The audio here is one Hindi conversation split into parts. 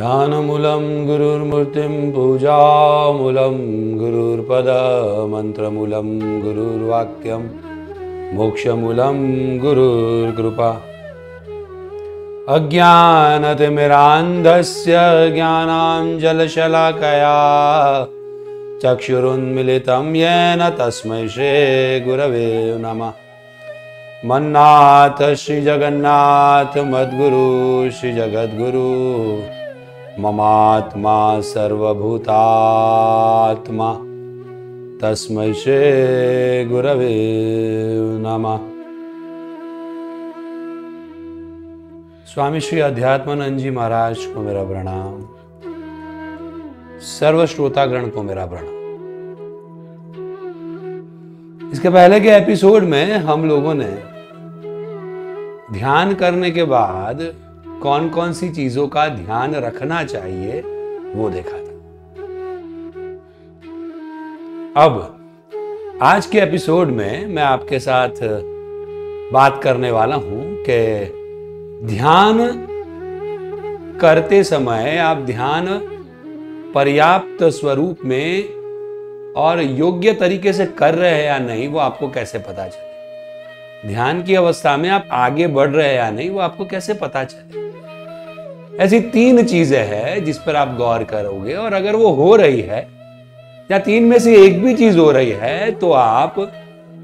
ध्यानमूलं गुरुर्मूर्तिं पूजामूलं गुरुर्पद मंत्रमूलं गुरुर्वाक्यं मोक्षमूलं गुरुर्कृपा। अज्ञानतिमिरान्धस्य ज्ञानाञ्जलशलाकया चक्षुरुन्मिलितं येन तस्मै श्रीगुरवे नमः। मन्नाथ श्री जगन्नाथ मद्गुरु श्री जगद्गुरु ममात्मा सर्वभूतात्मा तस्मै श्री गुरवे नमः। स्वामी श्री अध्यात्मानंद जी महाराज को मेरा प्रणाम, सर्व श्रोतागण को मेरा प्रणाम। इसके पहले के एपिसोड में हम लोगों ने ध्यान करने के बाद कौन कौन सी चीजों का ध्यान रखना चाहिए वो देखा था। अब आज के एपिसोड में मैं आपके साथ बात करने वाला हूं कि ध्यान करते समय आप ध्यान पर्याप्त स्वरूप में और योग्य तरीके से कर रहे हैं या नहीं वो आपको कैसे पता चले। ध्यान की अवस्था में आप आगे बढ़ रहे हैं या नहीं वो आपको कैसे पता चले। ऐसी तीन चीजें हैं जिस पर आप गौर करोगे और अगर वो हो रही है या तीन में से एक भी चीज हो रही है तो आप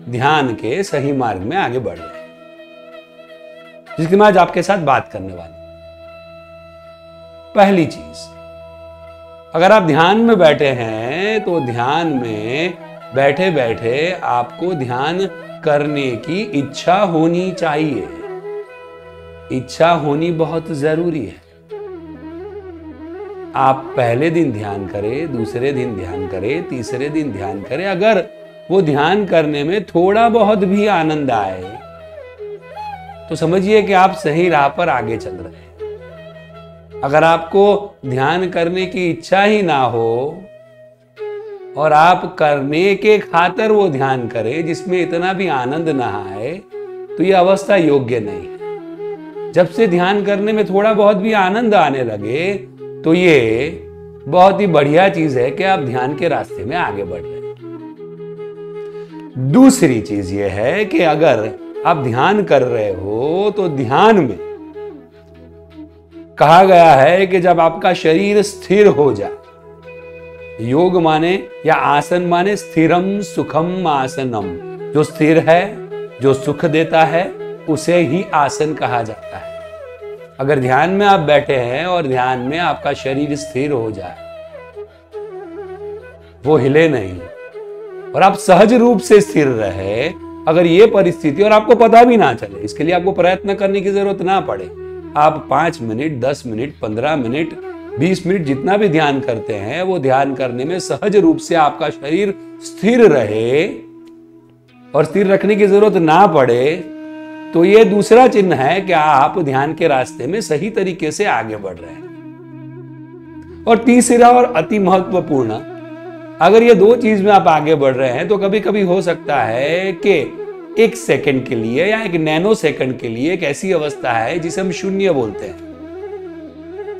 ध्यान के सही मार्ग में आगे बढ़ रहे हैं, जिसकी मैं आज आपके साथ बात करने वाला हूं। पहली चीज, अगर आप ध्यान में बैठे हैं तो ध्यान में बैठे बैठे आपको ध्यान करने की इच्छा होनी चाहिए। इच्छा होनी बहुत जरूरी है। आप पहले दिन ध्यान करें, दूसरे दिन ध्यान करें, तीसरे दिन ध्यान करें, अगर वो ध्यान करने में थोड़ा बहुत भी आनंद आए तो समझिए कि आप सही राह पर आगे चल रहे हैं। अगर आपको ध्यान करने की इच्छा ही ना हो और आप करने के खातिर वो ध्यान करें जिसमें इतना भी आनंद ना आए तो ये अवस्था योग्य नहीं है। जब से ध्यान करने में थोड़ा बहुत भी आनंद आने लगे तो ये बहुत ही बढ़िया चीज है कि आप ध्यान के रास्ते में आगे बढ़ रहे हैं। दूसरी चीज ये है कि अगर आप ध्यान कर रहे हो तो ध्यान में कहा गया है कि जब आपका शरीर स्थिर हो जाए, योग माने या आसन माने स्थिरम सुखम आसनम, जो स्थिर है जो सुख देता है उसे ही आसन कहा जाता है। अगर ध्यान में आप बैठे हैं और ध्यान में आपका शरीर स्थिर हो जाए, वो हिले नहीं और आप सहज रूप से स्थिर रहे, अगर ये परिस्थिति और आपको पता भी ना चले, इसके लिए आपको प्रयत्न करने की जरूरत ना पड़े, आप 5 मिनट 10 मिनट 15 मिनट 20 मिनट जितना भी ध्यान करते हैं वो ध्यान करने में सहज रूप से आपका शरीर स्थिर रहे और स्थिर रखने की जरूरत ना पड़े तो ये दूसरा चिन्ह है कि आप ध्यान के रास्ते में सही तरीके से आगे बढ़ रहे हैं। और तीसरा और अति महत्वपूर्ण, अगर ये दो चीज में आप आगे बढ़ रहे हैं तो कभी कभी हो सकता है कि 1 सेकंड के लिए या 1 नैनो सेकंड के लिए एक ऐसी अवस्था है जिसे हम शून्य बोलते हैं,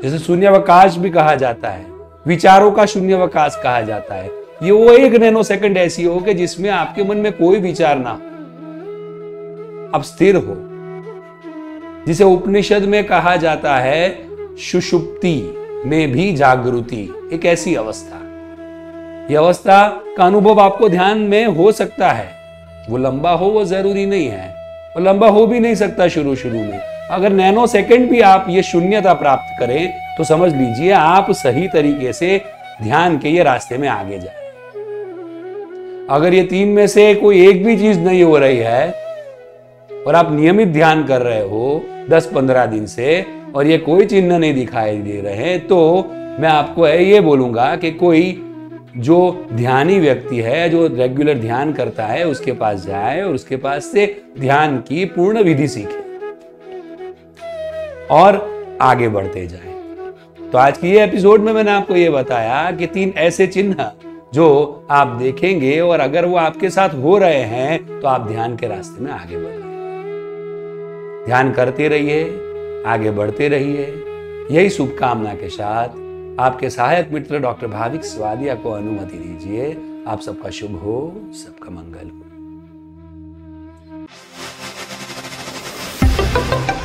जिसे शून्यावकाश भी कहा जाता है, विचारों का शून्यावकाश कहा जाता है। ये वो 1 नैनो सेकंड ऐसी हो कि जिसमें आपके मन में कोई विचार ना हो, आप स्थिर हो, जिसे उपनिषद में कहा जाता है सुषुप्ति में भी जागृति, एक ऐसी अवस्था। यह अवस्था का अनुभव आपको ध्यान में हो सकता है, वो लंबा हो वो जरूरी नहीं है, और लंबा हो भी नहीं सकता शुरू में। अगर नैनो सेकंड भी आप ये शून्यता प्राप्त करें तो समझ लीजिए आप सही तरीके से ध्यान के ये रास्ते में आगे जाए। अगर ये 3 में से कोई एक भी चीज नहीं हो रही है और आप नियमित ध्यान कर रहे हो 10-15 दिन से और ये कोई चिन्ह नहीं दिखाई दे रहे हैं तो मैं आपको ये बोलूंगा कि कोई जो ध्यानी व्यक्ति है, जो रेगुलर ध्यान करता है, उसके पास जाए और उसके पास से ध्यान की पूर्ण विधि सीखे और आगे बढ़ते जाए। तो आज की ये एपिसोड में मैंने आपको ये बताया कि 3 ऐसे चिन्ह जो आप देखेंगे और अगर वो आपके साथ हो रहे हैं तो आप ध्यान के रास्ते में आगे बढ़ रहे हैं। ध्यान करते रहिए, आगे बढ़ते रहिए, यही शुभकामना के साथ आपके सहायक मित्र डॉक्टर भाविक स्वादिया को अनुमति दीजिए। आप सबका शुभ हो, सबका मंगल हो।